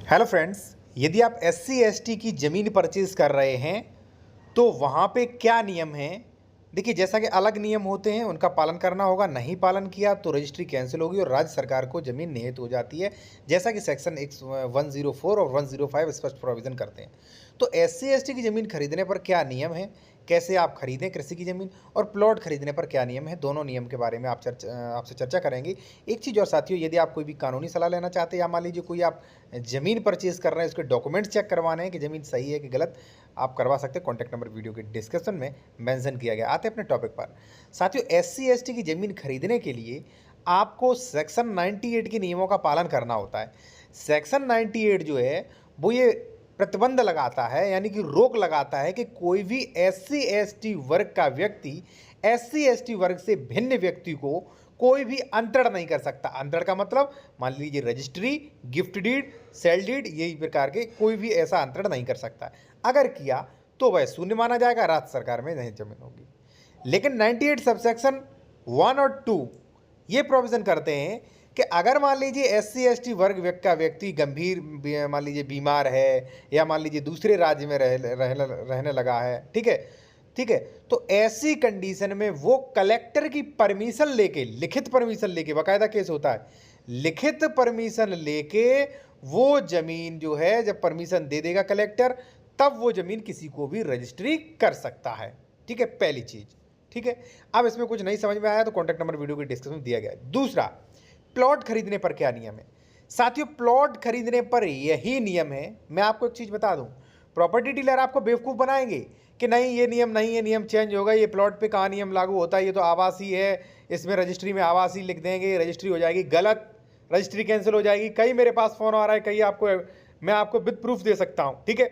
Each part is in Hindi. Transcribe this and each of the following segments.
हेलो फ्रेंड्स, यदि आप SC/ST की ज़मीन परचेज़ कर रहे हैं तो वहाँ पे क्या नियम हैं? देखिए, जैसा कि अलग नियम होते हैं उनका पालन करना होगा। नहीं पालन किया तो रजिस्ट्री कैंसिल होगी और राज्य सरकार को ज़मीन नियत हो जाती है, जैसा कि सेक्शन 104 और 105 स्पष्ट प्रोविज़न करते हैं। तो SC/ST की ज़मीन खरीदने पर क्या नियम है, कैसे आप खरीदें कृषि की ज़मीन, और प्लॉट खरीदने पर क्या नियम है, दोनों नियम के बारे में आपसे चर्चा करेंगे। एक चीज़ और साथियों, यदि आप कोई भी कानूनी सलाह लेना चाहते हैं या मान लीजिए कोई आप ज़मीन परचेज़ कर रहे हैं, उसके डॉक्यूमेंट्स चेक करवाने हैं कि ज़मीन सही है कि गलत, आप करवा सकते हैं। कॉन्टैक्ट नंबर वीडियो के डिस्क्रिप्शन में मेंशन किया गया। आते हैं अपने टॉपिक पर। साथियों, SC/ST की ज़मीन खरीदने के लिए आपको सेक्शन 98 के नियमों का पालन करना होता है। सेक्शन 98 जो है वो ये प्रतिबंध लगाता है, यानी कि रोक लगाता है कि कोई भी SC/ST वर्ग का व्यक्ति SC/ST वर्ग से भिन्न व्यक्ति को कोई भी अंतरण नहीं कर सकता। अंतरण का मतलब मान लीजिए registry, gift deed, sale deed, यही प्रकार के कोई भी ऐसा अंतरण नहीं कर सकता। अगर किया तो वह शून्य माना जाएगा, राज्य सरकार में नहीं जमीन होगी। लेकिन 98 सबसेक्शन 1 और 2 ये प्रोविजन करते हैं कि अगर मान लीजिए SC/ST वर्ग का व्यक्ति गंभीर मान लीजिए बीमार है या मान लीजिए दूसरे राज्य में रहने लगा है, ठीक है, तो ऐसी कंडीशन में वो कलेक्टर की परमिशन लेके, लिखित परमिशन लेके, बाकायदा केस होता है, लिखित परमिशन लेके वो जमीन जो है, जब परमिशन दे देगा कलेक्टर, तब वो जमीन किसी को भी रजिस्ट्री कर सकता है। ठीक है, पहली चीज। ठीक है, अब इसमें कुछ नहीं समझ में आया तो कॉन्टैक्ट नंबर वीडियो के डिस्क्रिप्शन में दिया गया है। दूसरा, प्लॉट खरीदने पर क्या नियम है? साथियों, प्लॉट खरीदने पर यही नियम है। मैं आपको एक चीज बता दूं, प्रॉपर्टी डीलर आपको बेवकूफ बनाएंगे कि नहीं ये नियम नहीं है, नियम चेंज होगा, ये प्लॉट पे कहाँ नियम लागू होता है, ये तो आवासीय है, इसमें रजिस्ट्री में आवासीय लिख देंगे, रजिस्ट्री हो जाएगी। गलत, रजिस्ट्री कैंसिल हो जाएगी। कई मेरे पास फोन आ रहा है, कई आपको, मैं आपको विद प्रूफ दे सकता हूँ। ठीक है,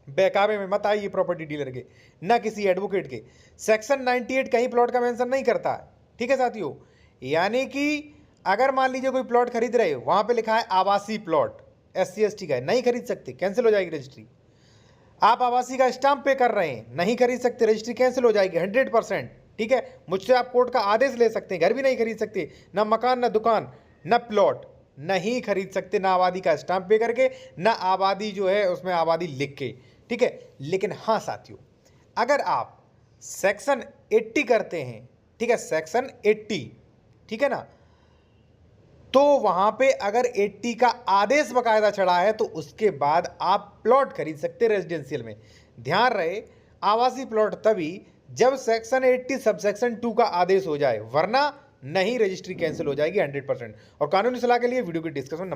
बहकावे में मत आइए प्रॉपर्टी डीलर के, ना किसी एडवोकेट के। सेक्शन 98 कहीं प्लॉट का मेंशन नहीं करता है। ठीक है साथियों, यानी कि अगर मान लीजिए कोई प्लॉट खरीद रहे हो, वहां पे लिखा है आवासीय प्लॉट, SC/ST का है, नहीं खरीद सकते, कैंसिल हो जाएगी रजिस्ट्री। आप आवासीय का स्टाम्प पे कर रहे हैं, नहीं खरीद सकते, रजिस्ट्री कैंसिल हो जाएगी 100%। ठीक है, मुझसे आप कोर्ट का आदेश ले सकते हैं, घर भी नहीं खरीद सकते, ना मकान, ना दुकान, ना प्लॉट, नहीं खरीद सकते, ना आबादी का स्टाम्प पे करके, ना आबादी जो है उसमें आबादी लिख के। ठीक है, लेकिन हाँ साथियों, अगर आप सेक्शन 80 करते हैं, ठीक है, सेक्शन 80, ठीक है ना, तो वहां पे अगर 80 का आदेश बकायदा चढ़ा है तो उसके बाद आप प्लॉट खरीद सकते हैं रेजिडेंशियल में। ध्यान रहे, आवासीय प्लॉट तभी जब सेक्शन 80 सबसेक्शन 2 का आदेश हो जाए, वरना नहीं, रजिस्ट्री कैंसिल हो जाएगी 100%। और कानूनी सलाह के लिए वीडियो की डिस्क्रिप्शन